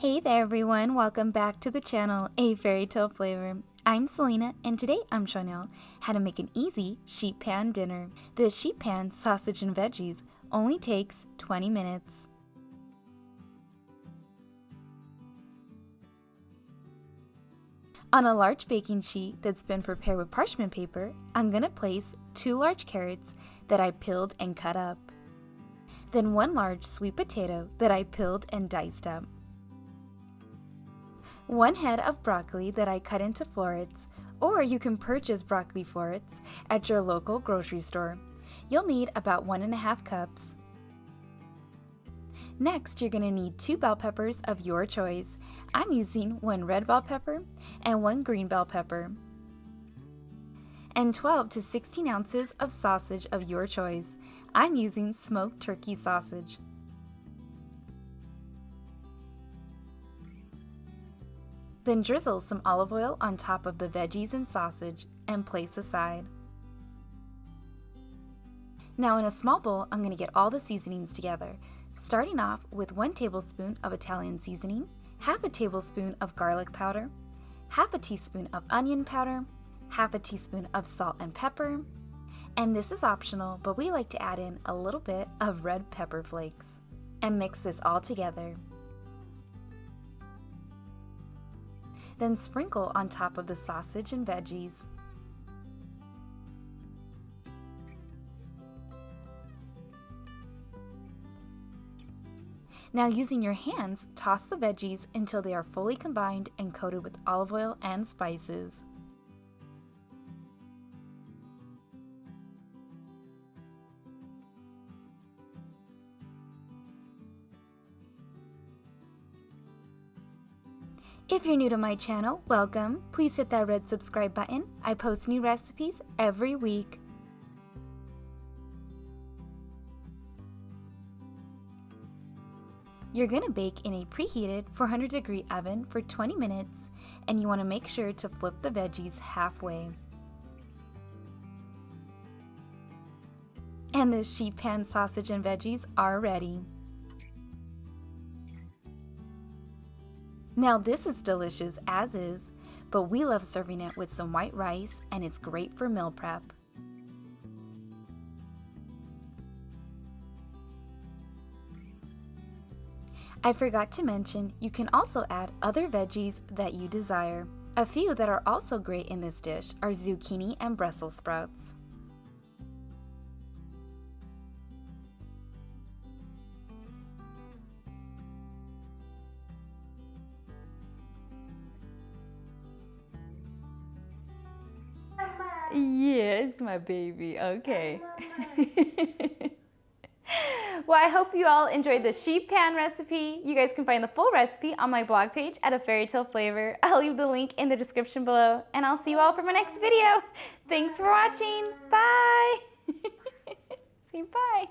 Hey there everyone, welcome back to the channel, A Fairy Tale Flavor. I'm Selena and today I'm showing y'all how to make an easy sheet pan dinner. This sheet pan sausage and veggies only takes 20 minutes. On a large baking sheet that's been prepared with parchment paper, I'm going to place 2 large carrots that I peeled and cut up. Then 1 large sweet potato that I peeled and diced up. 1 head of broccoli that I cut into florets, or you can purchase broccoli florets at your local grocery store. You'll need about 1.5 cups. Next, you're going to need 2 bell peppers of your choice. I'm using 1 red bell pepper and 1 green bell pepper. And 12 to 16 ounces of sausage of your choice. I'm using smoked turkey sausage. Then drizzle some olive oil on top of the veggies and sausage and place aside. Now in a small bowl, I'm going to get all the seasonings together, starting off with 1 tablespoon of Italian seasoning, half a tablespoon of garlic powder, half a teaspoon of onion powder, half a teaspoon of salt and pepper, and this is optional, but we like to add in a little bit of red pepper flakes, and mix this all together. Then sprinkle on top of the sausage and veggies. Now using your hands, toss the veggies until they are fully combined and coated with olive oil and spices. If you're new to my channel, welcome. Please hit that red subscribe button. I post new recipes every week. You're going to bake in a preheated 400-degree oven for 20 minutes, and you want to make sure to flip the veggies halfway. And the sheet pan sausage and veggies are ready. Now this is delicious as is, but we love serving it with some white rice and it's great for meal prep. I forgot to mention, you can also add other veggies that you desire. A few that are also great in this dish are zucchini and Brussels sprouts. Yes, my baby. Okay. Well, I hope you all enjoyed the sheet pan recipe. You guys can find the full recipe on my blog page at A Fairy Tale Flavor. I'll leave the link in the description below, and I'll see you all for my next video. Thanks for watching. Bye. Say bye.